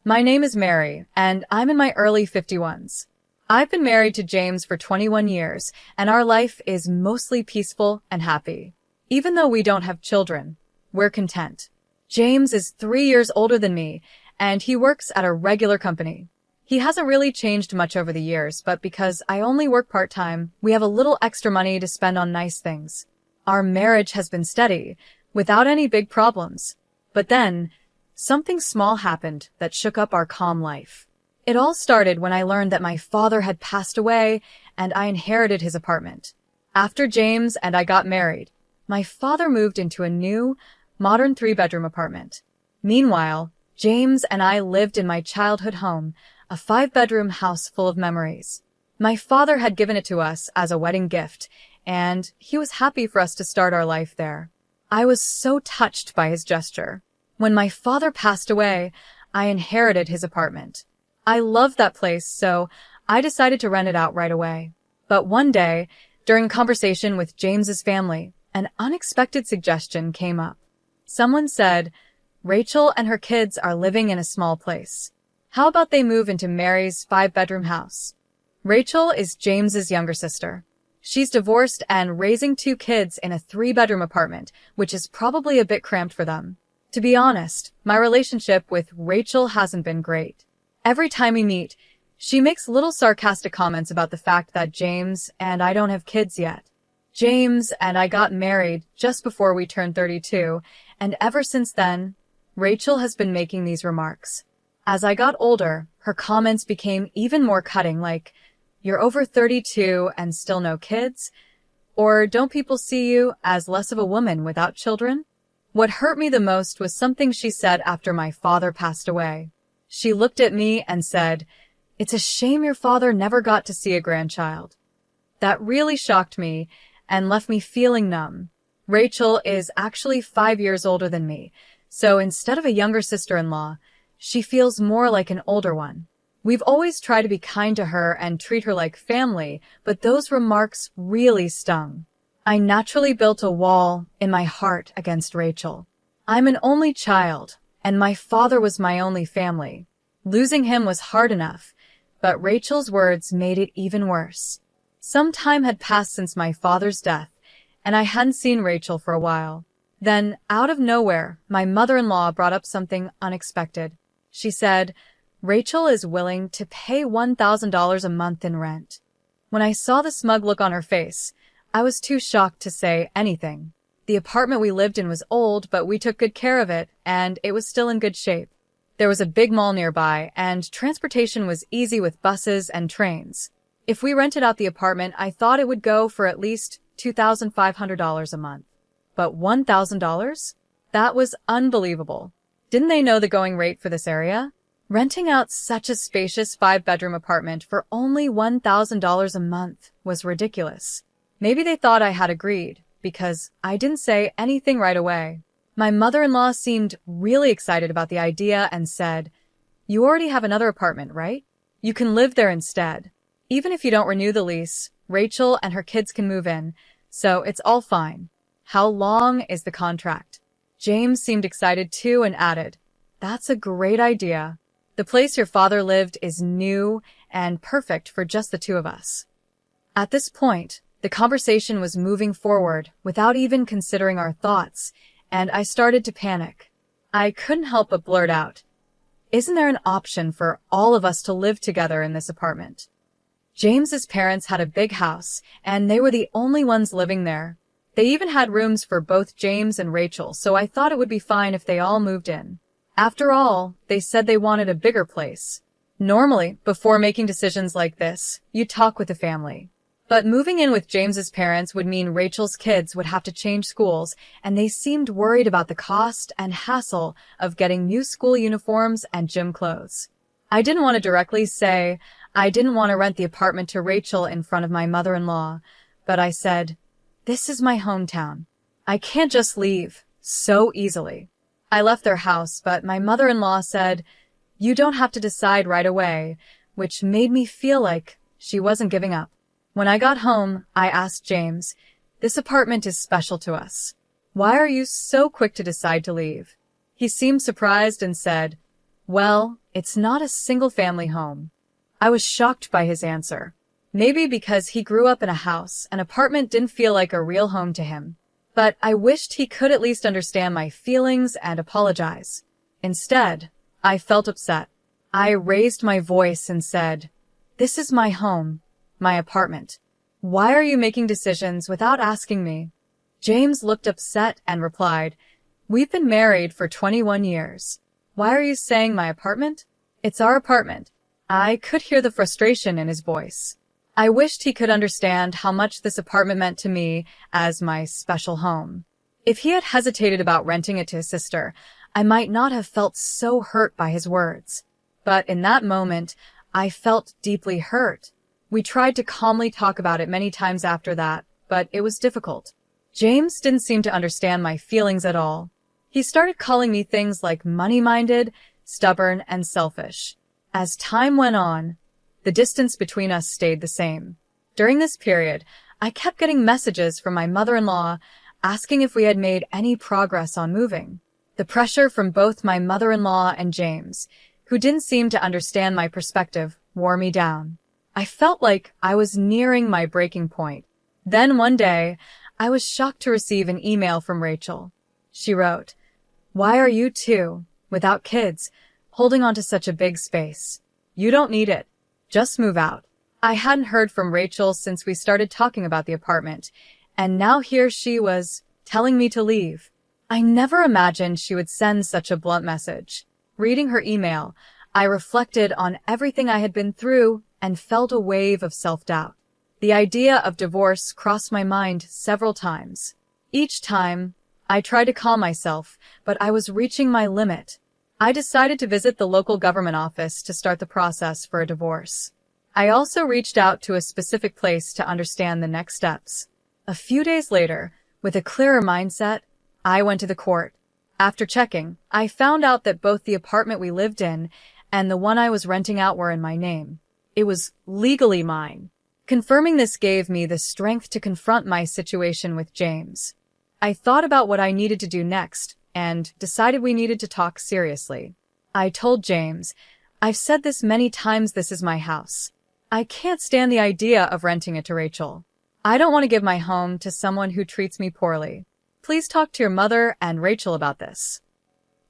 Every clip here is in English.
My name is Mary, and I'm in my early 51s. I've been married to James for 21 years, and our life is mostly peaceful and happy. Even though we don't have children, we're content. James is 3 years older than me, and he works at a regular company. He hasn't really changed much over the years, but because I only work part-time, we have a little extra money to spend on nice things. Our marriage has been steady, without any big problems. But then, something small happened that shook up our calm life. It all started when I learned that my father had passed away and I inherited his apartment. After James and I got married, my father moved into a new, modern 3-bedroom apartment. Meanwhile, James and I lived in my childhood home, a 5-bedroom house full of memories. My father had given it to us as a wedding gift, and he was happy for us to start our life there. I was so touched by his gesture. When my father passed away, I inherited his apartment. I loved that place, so I decided to rent it out right away. But one day, during a conversation with James's family, an unexpected suggestion came up. Someone said, "Rachel and her kids are living in a small place. How about they move into Mary's 5-bedroom house?" Rachel is James's younger sister. She's divorced and raising 2 kids in a 3-bedroom apartment, which is probably a bit cramped for them. To be honest, my relationship with Rachel hasn't been great. Every time we meet, she makes little sarcastic comments about the fact that James and I don't have kids yet. James and I got married just before we turned 32, and ever since then, Rachel has been making these remarks. As I got older, her comments became even more cutting, like, "You're over 32 and still no kids?" Or, "Don't people see you as less of a woman without children?" What hurt me the most was something she said after my father passed away. She looked at me and said, "It's a shame your father never got to see a grandchild." That really shocked me and left me feeling numb. Rachel is actually 5 years older than me, so instead of a younger sister-in-law, she feels more like an older one. We've always tried to be kind to her and treat her like family, but those remarks really stung. I naturally built a wall in my heart against Rachel. I'm an only child, and my father was my only family. Losing him was hard enough, but Rachel's words made it even worse. Some time had passed since my father's death, and I hadn't seen Rachel for a while. Then, out of nowhere, my mother-in-law brought up something unexpected. She said, "Rachel is willing to pay $1,000 a month in rent." When I saw the smug look on her face, I was too shocked to say anything. The apartment we lived in was old, but we took good care of it, and it was still in good shape. There was a big mall nearby, and transportation was easy with buses and trains. If we rented out the apartment, I thought it would go for at least $2,500 a month. But $1,000? That was unbelievable. Didn't they know the going rate for this area? Renting out such a spacious 5-bedroom apartment for only $1,000 a month was ridiculous. Maybe they thought I had agreed, because I didn't say anything right away. My mother-in-law seemed really excited about the idea and said, "You already have another apartment, right? You can live there instead. Even if you don't renew the lease, Rachel and her kids can move in, so it's all fine. How long is the contract?" James seemed excited too and added, "That's a great idea. The place your father lived is new and perfect for just the 2 of us." At this point, the conversation was moving forward without even considering our thoughts, and I started to panic. I couldn't help but blurt out, "Isn't there an option for all of us to live together in this apartment?" James's parents had a big house, and they were the only ones living there. They even had rooms for both James and Rachel, so I thought it would be fine if they all moved in. After all, they said they wanted a bigger place. Normally, before making decisions like this, you talk with the family. But moving in with James's parents would mean Rachel's kids would have to change schools, and they seemed worried about the cost and hassle of getting new school uniforms and gym clothes. I didn't want to directly say I didn't want to rent the apartment to Rachel in front of my mother-in-law, but I said, "This is my hometown. I can't just leave so easily." I left their house, but my mother-in-law said, "You don't have to decide right away," which made me feel like she wasn't giving up. When I got home, I asked James, "This apartment is special to us. Why are you so quick to decide to leave?" He seemed surprised and said, "Well, It's not a single-family home. I was shocked by his answer. Maybe because he grew up in a house, an apartment didn't feel like a real home to him. But I wished he could at least understand my feelings and apologize. Instead, I felt upset. I raised my voice and said, "This is my home, my apartment. Why are you making decisions without asking me?" James looked upset and replied, "We've been married for 21 years. Why are you saying my apartment? It's our apartment." I could hear the frustration in his voice. I wished he could understand how much this apartment meant to me as my special home. If he had hesitated about renting it to his sister, I might not have felt so hurt by his words. But in that moment, I felt deeply hurt. We tried to calmly talk about it many times after that, but it was difficult. James didn't seem to understand my feelings at all. He started calling me things like money-minded, stubborn, and selfish. As time went on, the distance between us stayed the same. During this period, I kept getting messages from my mother-in-law asking if we had made any progress on moving. The pressure from both my mother-in-law and James, who didn't seem to understand my perspective, wore me down. I felt like I was nearing my breaking point. Then one day, I was shocked to receive an email from Rachel. She wrote, "Why are you two, without kids, holding on to such a big space? You don't need it. Just move out." I hadn't heard from Rachel since we started talking about the apartment, and now here she was, telling me to leave. I never imagined she would send such a blunt message. Reading her email, I reflected on everything I had been through and felt a wave of self-doubt. The idea of divorce crossed my mind several times. Each time, I tried to calm myself, but I was reaching my limit. I decided to visit the local government office to start the process for a divorce. I also reached out to a specific place to understand the next steps. A few days later, with a clearer mindset, I went to the court. After checking, I found out that both the apartment we lived in and the one I was renting out were in my name. It was legally mine. Confirming this gave me the strength to confront my situation with James. I thought about what I needed to do next and decided we needed to talk seriously. I told James, "I've said this many times, this is my house. I can't stand the idea of renting it to Rachel. I don't want to give my home to someone who treats me poorly. Please talk to your mother and Rachel about this."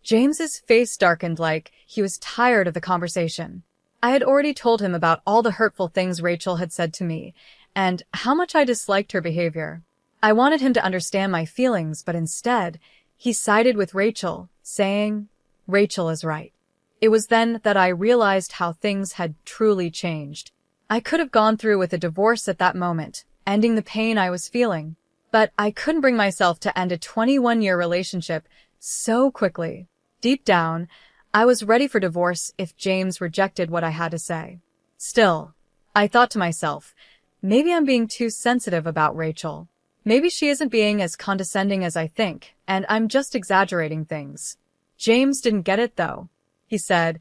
James's face darkened like he was tired of the conversation. I had already told him about all the hurtful things Rachel had said to me and how much I disliked her behavior. I wanted him to understand my feelings, but instead, he sided with Rachel, saying, "Rachel is right." It was then that I realized how things had truly changed. I could have gone through with a divorce at that moment, ending the pain I was feeling. But I couldn't bring myself to end a 21-year relationship so quickly. Deep down, I was ready for divorce if James rejected what I had to say. Still, I thought to myself, maybe I'm being too sensitive about Rachel. Maybe she isn't being as condescending as I think, and I'm just exaggerating things. James didn't get it, though. He said,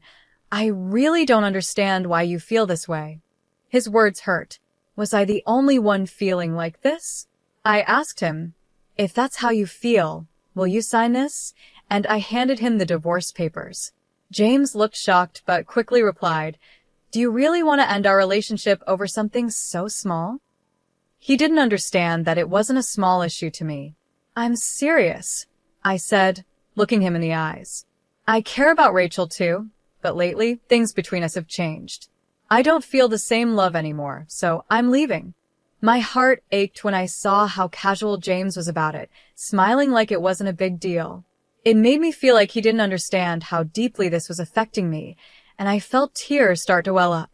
"I really don't understand why you feel this way." His words hurt. Was I the only one feeling like this? I asked him, "If that's how you feel, will you sign this?" And I handed him the divorce papers. James looked shocked but quickly replied, "Do you really want to end our relationship over something so small?" He didn't understand that it wasn't a small issue to me. "I'm serious," I said, looking him in the eyes. "I care about Rachel too, but lately things between us have changed. I don't feel the same love anymore, so I'm leaving." My heart ached when I saw how casual James was about it, smiling like it wasn't a big deal. It made me feel like he didn't understand how deeply this was affecting me, and I felt tears start to well up.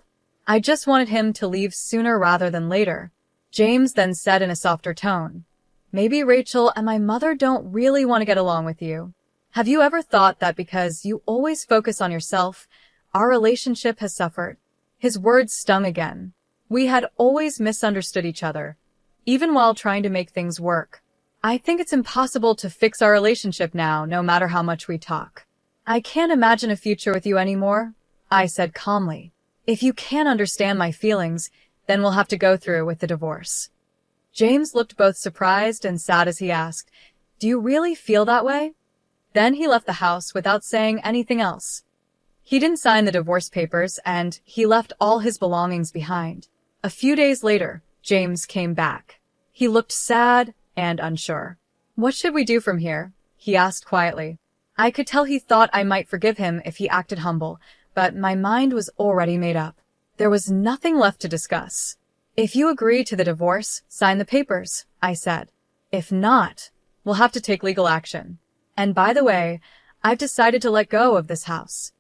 I just wanted him to leave sooner rather than later. James then said in a softer tone, "Maybe Rachel and my mother don't really want to get along with you. Have you ever thought that because you always focus on yourself, our relationship has suffered?" His words stung again. We had always misunderstood each other, even while trying to make things work. "I think it's impossible to fix our relationship now, no matter how much we talk. I can't imagine a future with you anymore," I said calmly. "If you can't understand my feelings, then we'll have to go through with the divorce." James looked both surprised and sad as he asked, "Do you really feel that way?" Then he left the house without saying anything else. He didn't sign the divorce papers, and he left all his belongings behind. A few days later, James came back. He looked sad and unsure. "What should we do from here?" he asked quietly. I could tell he thought I might forgive him if he acted humble, but my mind was already made up. There was nothing left to discuss. "If you agree to the divorce, sign the papers," I said. "If not, we'll have to take legal action. And by the way, I've decided to let go of this house."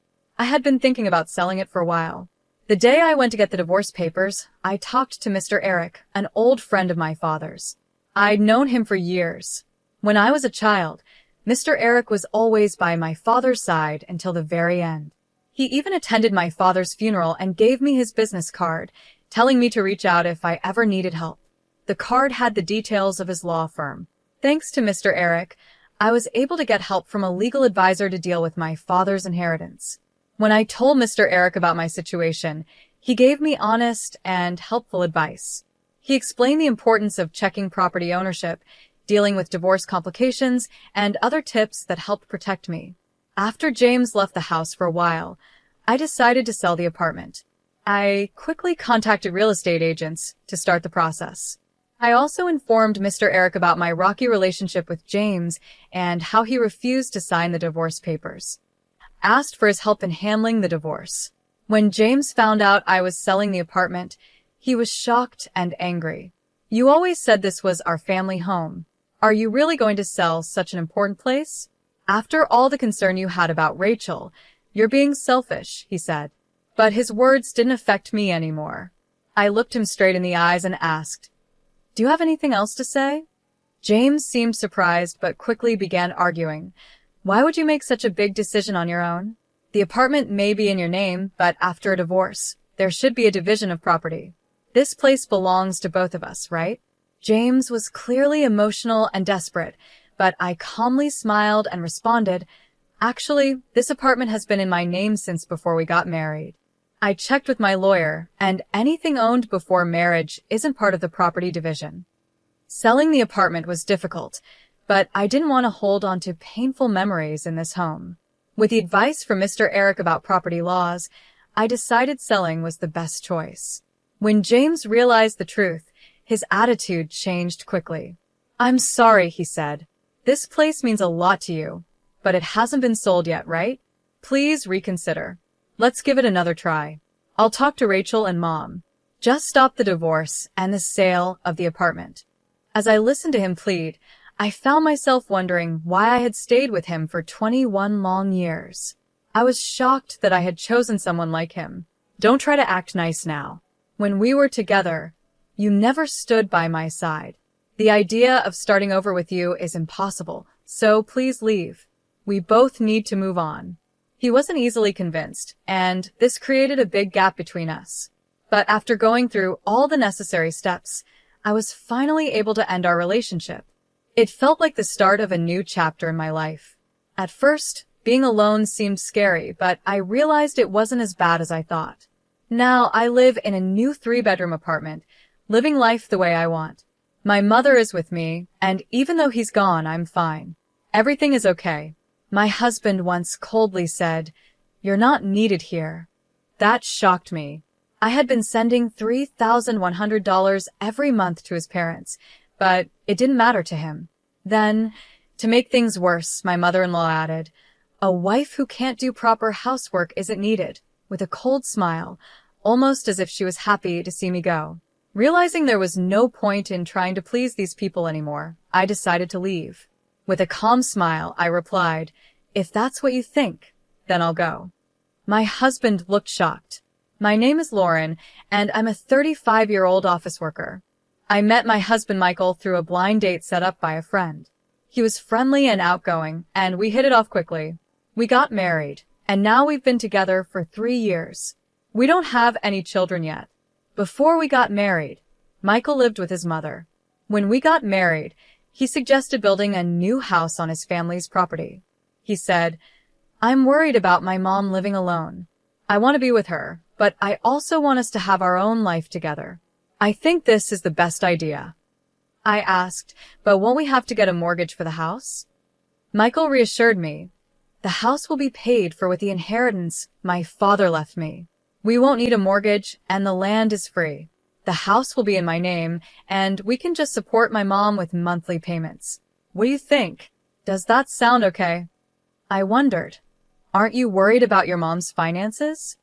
I had been thinking about selling it for a while. The day I went to get the divorce papers, I talked to Mr. Eric, an old friend of my father's. I'd known him for years. When I was a child, Mr. Eric was always by my father's side until the very end. He even attended my father's funeral and gave me his business card, telling me to reach out if I ever needed help. The card had the details of his law firm. Thanks to Mr. Eric, I was able to get help from a legal advisor to deal with my father's inheritance. When I told Mr. Eric about my situation, he gave me honest and helpful advice. He explained the importance of checking property ownership, dealing with divorce complications, and other tips that helped protect me. After James left the house for a while, I decided to sell the apartment. I quickly contacted real estate agents to start the process. I also informed Mr. Eric about my rocky relationship with James and how he refused to sign the divorce papers. Asked for his help in handling the divorce. When James found out I was selling the apartment, he was shocked and angry. "You always said this was our family home. Are you really going to sell such an important place? After all the concern you had about Rachel, you're being selfish," he said. But his words didn't affect me anymore. I looked him straight in the eyes and asked, "Do you have anything else to say?" James seemed surprised but quickly began arguing. "Why would you make such a big decision on your own? The apartment may be in your name, but after a divorce, there should be a division of property. This place belongs to both of us, right?" James was clearly emotional and desperate, but I calmly smiled and responded, "Actually, this apartment has been in my name since before we got married. I checked with my lawyer, and anything owned before marriage isn't part of the property division." Selling the apartment was difficult, but I didn't want to hold on to painful memories in this home. With the advice from Mr. Eric about property laws, I decided selling was the best choice. When James realized the truth, his attitude changed quickly. "I'm sorry," he said. "This place means a lot to you, but it hasn't been sold yet, right? Please reconsider. Let's give it another try. I'll talk to Rachel and Mom. Just stop the divorce and the sale of the apartment." As I listened to him plead, I found myself wondering why I had stayed with him for 21 long years. I was shocked that I had chosen someone like him. "Don't try to act nice now. When we were together, you never stood by my side. The idea of starting over with you is impossible, so please leave. We both need to move on." He wasn't easily convinced, and this created a big gap between us. But after going through all the necessary steps, I was finally able to end our relationship. It felt like the start of a new chapter in my life. At first, being alone seemed scary, but I realized it wasn't as bad as I thought. Now I live in a new 3-bedroom apartment, living life the way I want. My mother is with me, and even though he's gone, I'm fine. Everything is okay. My husband once coldly said, "You're not needed here." That shocked me. I had been sending $3,100 every month to his parents, but it didn't matter to him. Then, to make things worse, my mother-in-law added, "A wife who can't do proper housework isn't needed," with a cold smile, almost as if she was happy to see me go. Realizing there was no point in trying to please these people anymore, I decided to leave. With a calm smile, I replied, "If that's what you think, then I'll go." My husband looked shocked. "My name is Lauren, and I'm a 35-year-old office worker. I met my husband Michael through a blind date set up by a friend. He was friendly and outgoing, and we hit it off quickly. We got married, and now we've been together for 3 years. We don't have any children yet. Before we got married, Michael lived with his mother. When we got married, he suggested building a new house on his family's property. He said, 'I'm worried about my mom living alone. I want to be with her, but I also want us to have our own life together. I think this is the best idea.' I asked, 'But won't we have to get a mortgage for the house?' Michael reassured me, The house will be paid for with the inheritance my father left me. We won't need a mortgage, and the land is free. The house will be in my name, and we can just support my mom with monthly payments. What do you think? Does that sound okay? I wondered, aren't you worried about your mom's finances?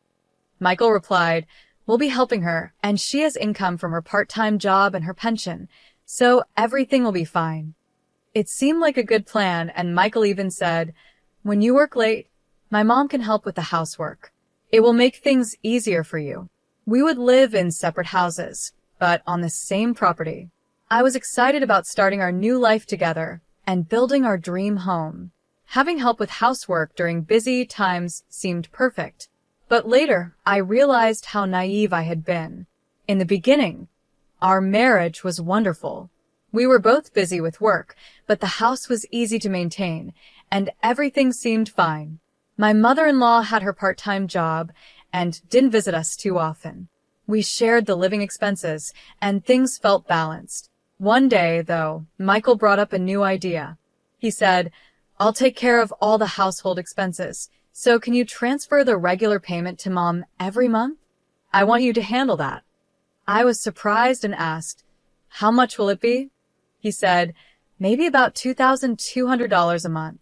Michael replied, we'll be helping her, and she has income from her part-time job and her pension, so everything will be fine. It seemed like a good plan, and Michael even said, when you work late, my mom can help with the housework. It will make things easier for you. We would live in separate houses, but on the same property. I was excited about starting our new life together and building our dream home. Having help with housework during busy times seemed perfect. But later, I realized how naive I had been. In the beginning, our marriage was wonderful. We were both busy with work, but the house was easy to maintain, and everything seemed fine. My mother-in-law had her part-time job and didn't visit us too often. We shared the living expenses, and things felt balanced. One day, though, Michael brought up a new idea. He said, I'll take care of all the household expenses, so can you transfer the regular payment to Mom every month? I want you to handle that. I was surprised and asked, how much will it be? He said, maybe about $2,200 a month.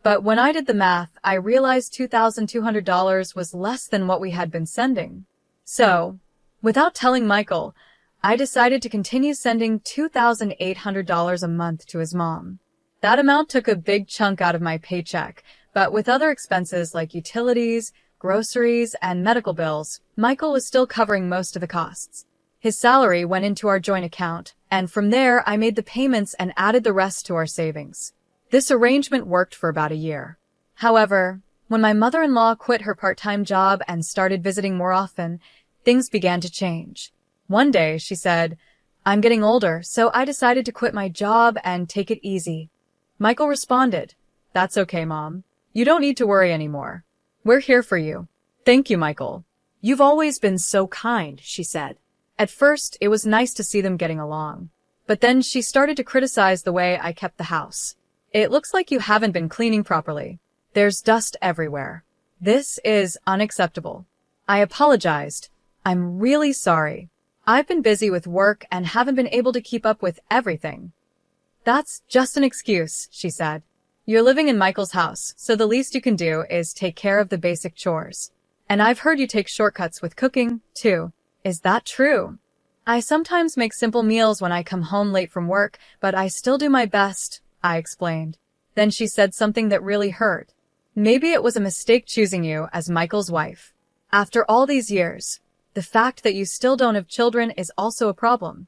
But when I did the math, I realized $2,200 was less than what we had been sending. So, without telling Michael, I decided to continue sending $2,800 a month to his mom. That amount took a big chunk out of my paycheck, but with other expenses like utilities, groceries, and medical bills, Michael was still covering most of the costs. His salary went into our joint account, and from there I made the payments and added the rest to our savings. This arrangement worked for about a year. However, when my mother-in-law quit her part-time job and started visiting more often, things began to change. One day, she said, I'm getting older, so I decided to quit my job and take it easy. Michael responded, that's okay, Mom. You don't need to worry anymore. We're here for you. Thank you, Michael. You've always been so kind, she said. At first, it was nice to see them getting along. But then she started to criticize the way I kept the house. It looks like you haven't been cleaning properly. There's dust everywhere. This is unacceptable. I apologized. I'm really sorry. I've been busy with work and haven't been able to keep up with everything. That's just an excuse, she said. You're living in Michael's house, so the least you can do is take care of the basic chores. And I've heard you take shortcuts with cooking, too. Is that true? I sometimes make simple meals when I come home late from work, but I still do my best, I explained. Then she said something that really hurt. Maybe it was a mistake choosing you as Michael's wife. After all these years, the fact that you still don't have children is also a problem.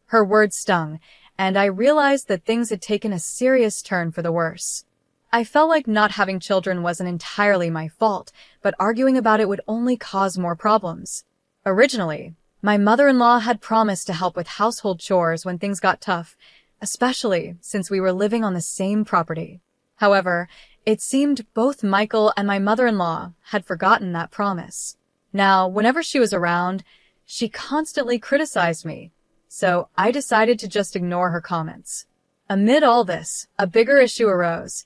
Her words stung, and I realized that things had taken a serious turn for the worse. I felt like not having children wasn't entirely my fault, but arguing about it would only cause more problems. Originally, my mother-in-law had promised to help with household chores when things got tough, especially since we were living on the same property. However, it seemed both Michael and my mother-in-law had forgotten that promise. Now, whenever she was around, she constantly criticized me, so I decided to just ignore her comments. Amid all this, a bigger issue arose.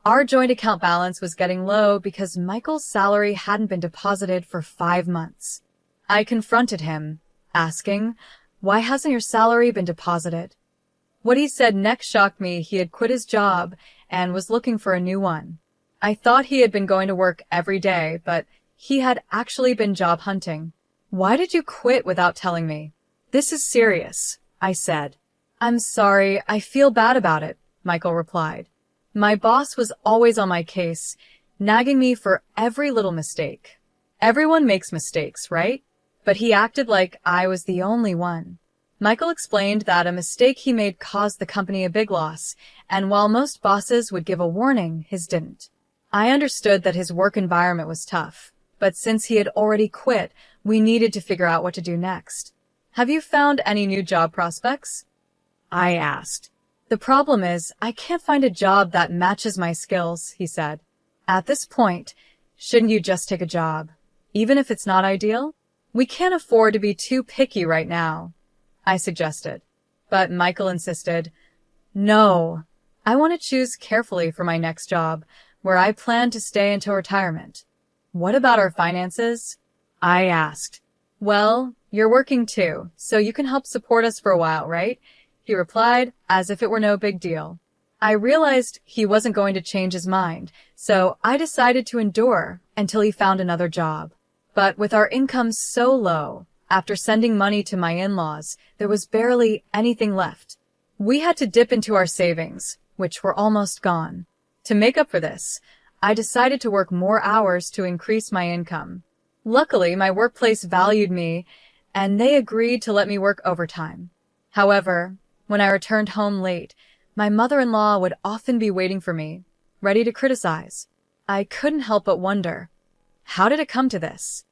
Our joint account balance was getting low because Michael's salary hadn't been deposited for 5 months. I confronted him, asking, why hasn't your salary been deposited? What he said next shocked me. He had quit his job and was looking for a new one. I thought he had been going to work every day, but he had actually been job hunting. Why did you quit without telling me? This is serious, I said. I'm sorry, I feel bad about it, Michael replied. My boss was always on my case, nagging me for every little mistake. Everyone makes mistakes, right? But he acted like I was the only one. Michael explained that a mistake he made caused the company a big loss, and while most bosses would give a warning, his didn't. I understood that his work environment was tough, but since he had already quit, we needed to figure out what to do next. Have you found any new job prospects? I asked. The problem is, I can't find a job that matches my skills, he said. At this point, shouldn't you just take a job, even if it's not ideal? We can't afford to be too picky right now, I suggested. But Michael insisted, no, I want to choose carefully for my next job, where I planned to stay until retirement. What about our finances? I asked. Well, you're working too, so you can help support us for a while, right? He replied, as if it were no big deal. I realized he wasn't going to change his mind, so I decided to endure until he found another job. But with our income so low, after sending money to my in-laws, there was barely anything left. We had to dip into our savings, which were almost gone. To make up for this, I decided to work more hours to increase my income. Luckily, my workplace valued me, and they agreed to let me work overtime. However, when I returned home late, my mother-in-law would often be waiting for me, ready to criticize. I couldn't help but wonder, how did it come to this?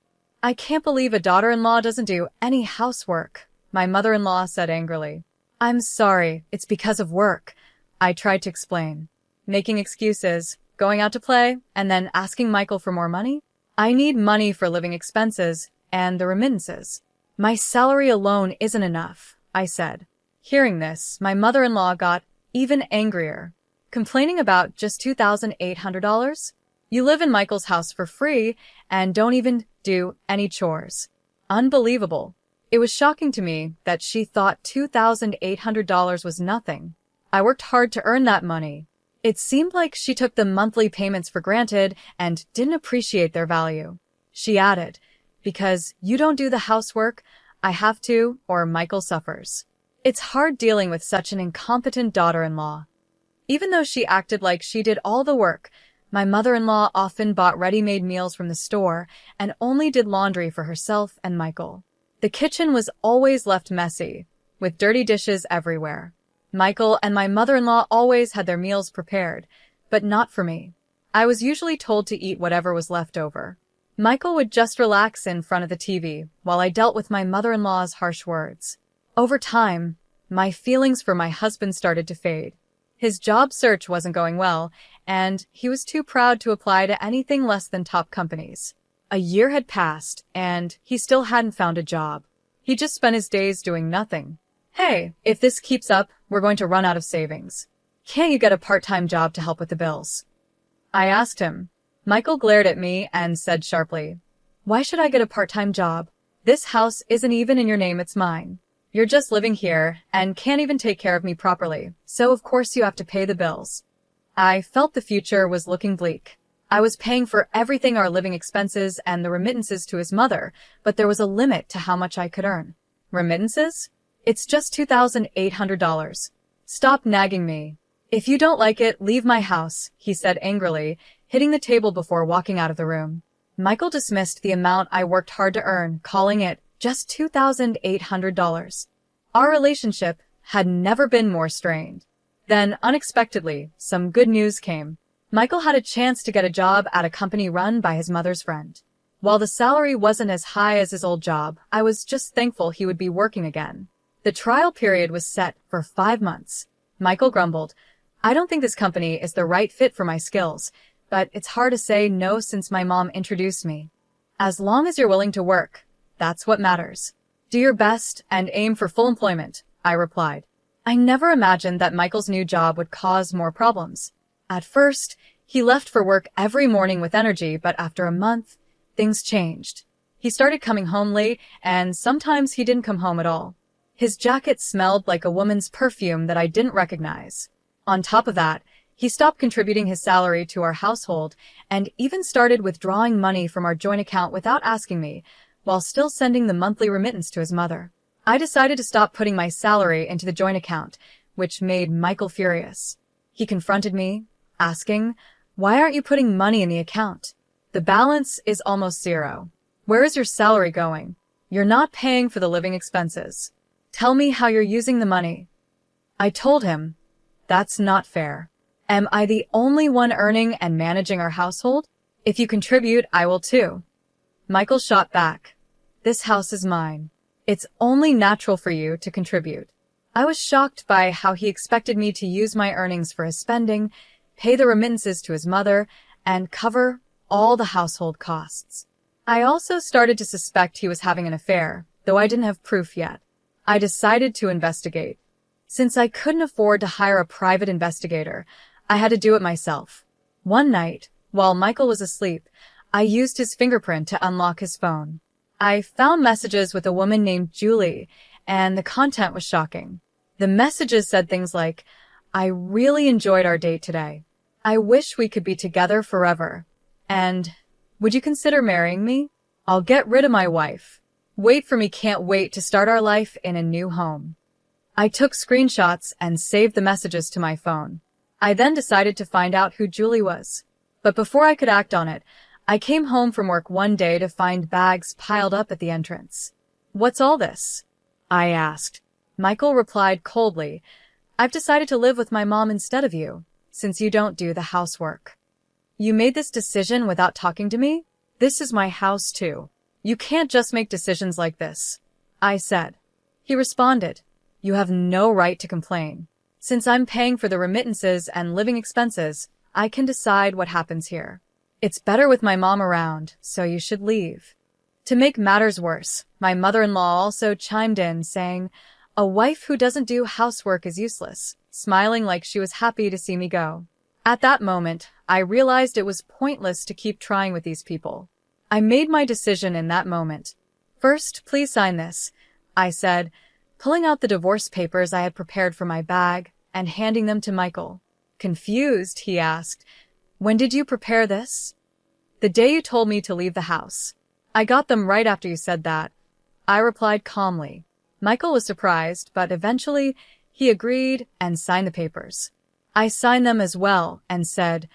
I can't believe a daughter-in-law doesn't do any housework, my mother-in-law said angrily. I'm sorry, it's because of work, I tried to explain. Making excuses, going out to play, and then asking Michael for more money? I need money for living expenses and the remittances. My salary alone isn't enough, I said. Hearing this, my mother-in-law got even angrier. Complaining about just $2,800? You live in Michael's house for free and don't even do any chores. Unbelievable. It was shocking to me that she thought $2,800 was nothing. I worked hard to earn that money. It seemed like she took the monthly payments for granted and didn't appreciate their value. She added, because you don't do the housework, I have to, or Michael suffers. It's hard dealing with such an incompetent daughter-in-law. Even though she acted like she did all the work, my mother-in-law often bought ready-made meals from the store and only did laundry for herself and Michael. The kitchen was always left messy, with dirty dishes everywhere. Michael and my mother-in-law always had their meals prepared, but not for me. I was usually told to eat whatever was left over. Michael would just relax in front of the TV while I dealt with my mother-in-law's harsh words. Over time, my feelings for my husband started to fade. His job search wasn't going well, and he was too proud to apply to anything less than top companies. A year had passed, and he still hadn't found a job. He just spent his days doing nothing. Hey, if this keeps up, we're going to run out of savings. Can't you get a part-time job to help with the bills? I asked him. Michael glared at me and said sharply, Why should I get a part-time job? This house isn't even in your name, it's mine. You're just living here and can't even take care of me properly, so of course you have to pay the bills. I felt the future was looking bleak. I was paying for everything, our living expenses and the remittances to his mother, but there was a limit to how much I could earn. Remittances? It's just $2,800. Stop nagging me. If you don't like it, leave my house, he said angrily, hitting the table before walking out of the room. Michael dismissed the amount I worked hard to earn, calling it just $2,800. Our relationship had never been more strained. Then, unexpectedly, some good news came. Michael had a chance to get a job at a company run by his mother's friend. While the salary wasn't as high as his old job, I was just thankful he would be working again. The trial period was set for 5 months. Michael grumbled, I don't think this company is the right fit for my skills, but it's hard to say no since my mom introduced me. As long as you're willing to work, that's what matters. Do your best and aim for full employment, I replied. I never imagined that Michael's new job would cause more problems. At first, he left for work every morning with energy, but after a month, things changed. He started coming home late, and sometimes he didn't come home at all. His jacket smelled like a woman's perfume that I didn't recognize. On top of that, he stopped contributing his salary to our household and even started withdrawing money from our joint account without asking me, while still sending the monthly remittance to his mother. I decided to stop putting my salary into the joint account, which made Michael furious. He confronted me, asking, Why aren't you putting money in the account? The balance is almost zero. Where is your salary going? You're not paying for the living expenses. Tell me how you're using the money. I told him, That's not fair. Am I the only one earning and managing our household? If you contribute, I will too. Michael shot back. This house is mine. It's only natural for you to contribute. I was shocked by how he expected me to use my earnings for his spending, pay the remittances to his mother, and cover all the household costs. I also started to suspect he was having an affair, though I didn't have proof yet. I decided to investigate. Since I couldn't afford to hire a private investigator, I had to do it myself. One night, while Michael was asleep, I used his fingerprint to unlock his phone. I found messages with a woman named Julie, and the content was shocking. The messages said things like, "I really enjoyed our date today. I wish we could be together forever. And, would you consider marrying me? I'll get rid of my wife. Wait for me, can't wait to start our life in a new home." I took screenshots and saved the messages to my phone. I then decided to find out who Julie was. But before I could act on it, I came home from work one day to find bags piled up at the entrance. "What's all this?" I asked. Michael replied coldly, "I've decided to live with my mom instead of you, since you don't do the housework." "You made this decision without talking to me? This is my house too. You can't just make decisions like this," I said. He responded, "You have no right to complain. Since I'm paying for the remittances and living expenses, I can decide what happens here. It's better with my mom around, so you should leave." To make matters worse, my mother-in-law also chimed in, saying, "A wife who doesn't do housework is useless," smiling like she was happy to see me go. At that moment, I realized it was pointless to keep trying with these people. I made my decision in that moment. "First, please sign this," I said, pulling out the divorce papers I had prepared from my bag and handing them to Michael. Confused, he asked, "When did you prepare this?" "The day you told me to leave the house. I got them right after you said that," I replied calmly. Michael was surprised, but eventually he agreed and signed the papers. I signed them as well and said,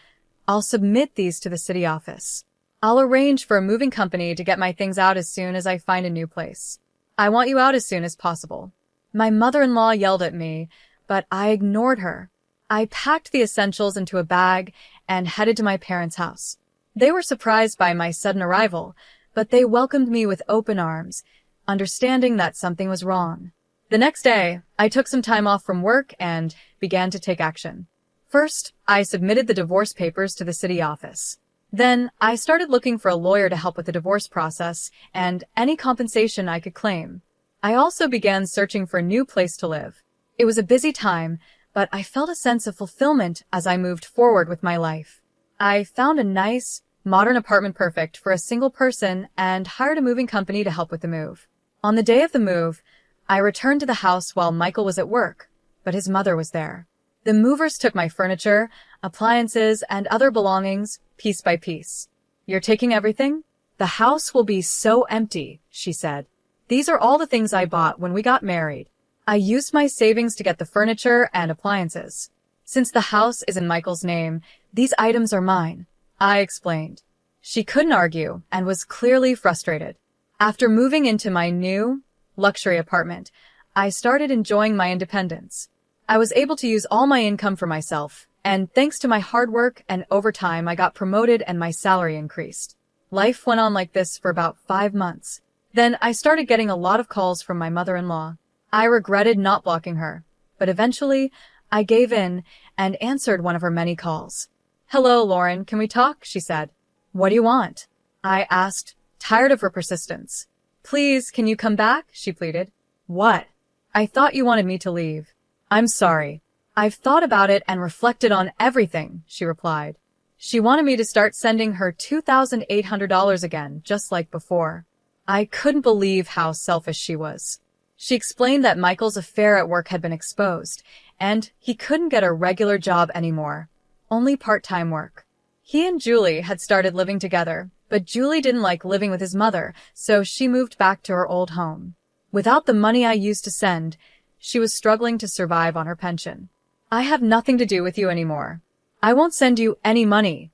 "I'll submit these to the city office. I'll arrange for a moving company to get my things out as soon as I find a new place. I want you out as soon as possible." My mother-in-law yelled at me, but I ignored her. I packed the essentials into a bag and headed to my parents' house. They were surprised by my sudden arrival, but they welcomed me with open arms, understanding that something was wrong. The next day, I took some time off from work and began to take action. First, I submitted the divorce papers to the city office. Then, I started looking for a lawyer to help with the divorce process and any compensation I could claim. I also began searching for a new place to live. It was a busy time, but I felt a sense of fulfillment as I moved forward with my life. I found a nice, modern apartment perfect for a single person and hired a moving company to help with the move. On the day of the move, I returned to the house while Michael was at work, but his mother was there. The movers took my furniture, appliances, and other belongings, piece by piece. "You're taking everything? The house will be so empty," she said. "These are all the things I bought when we got married. I used my savings to get the furniture and appliances. Since the house is in Michael's name, these items are mine," I explained. She couldn't argue and was clearly frustrated. After moving into my new, luxury apartment, I started enjoying my independence. I was able to use all my income for myself, and thanks to my hard work and overtime, I got promoted and my salary increased. Life went on like this for about 5 months. Then I started getting a lot of calls from my mother-in-law. I regretted not blocking her, but eventually I gave in and answered one of her many calls. "Hello, Lauren, can we talk?" she said. "What do you want?" I asked, tired of her persistence. "Please, can you come back?" she pleaded. "What?" "I thought you wanted me to leave." "I'm sorry. I've thought about it and reflected on everything," she replied. She wanted me to start sending her $2,800 again, just like before. I couldn't believe how selfish she was. She explained that Michael's affair at work had been exposed, and he couldn't get a regular job anymore, only part-time work. He and Julie had started living together, but Julie didn't like living with his mother, so she moved back to her old home. Without the money I used to send, she was struggling to survive on her pension. "I have nothing to do with you anymore. I won't send you any money,"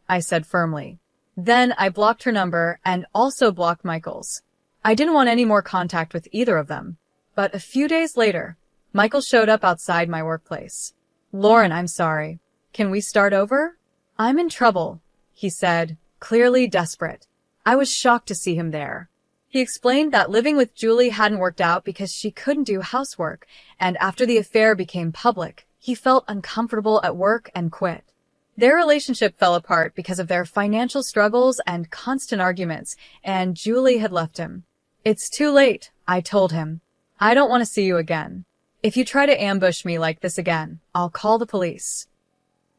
I said firmly. Then I blocked her number and also blocked Michael's. I didn't want any more contact with either of them. But a few days later, Michael showed up outside my workplace. "Lauren, I'm sorry. Can we start over?" "I'm in trouble," he said, clearly desperate. I was shocked to see him there. He explained that living with Julie hadn't worked out because she couldn't do housework, and after the affair became public, he felt uncomfortable at work and quit. Their relationship fell apart because of their financial struggles and constant arguments, and Julie had left him. "It's too late," I told him. "I don't want to see you again. If you try to ambush me like this again, I'll call the police."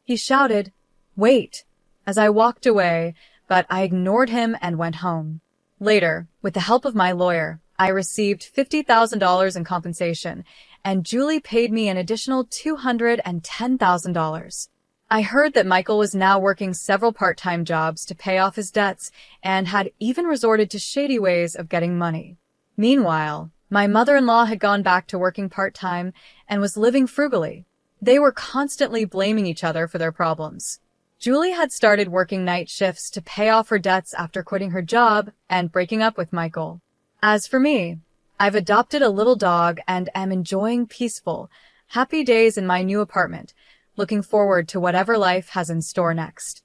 He shouted, "Wait, as I walked away, but I ignored him and went home. Later, with the help of my lawyer, I received $50,000 in compensation, and Julie paid me an additional $210,000. I heard that Michael was now working several part-time jobs to pay off his debts and had even resorted to shady ways of getting money. Meanwhile, my mother-in-law had gone back to working part-time and was living frugally. They were constantly blaming each other for their problems. Julie had started working night shifts to pay off her debts after quitting her job and breaking up with Michael. As for me, I've adopted a little dog and am enjoying peaceful, happy days in my new apartment, looking forward to whatever life has in store next.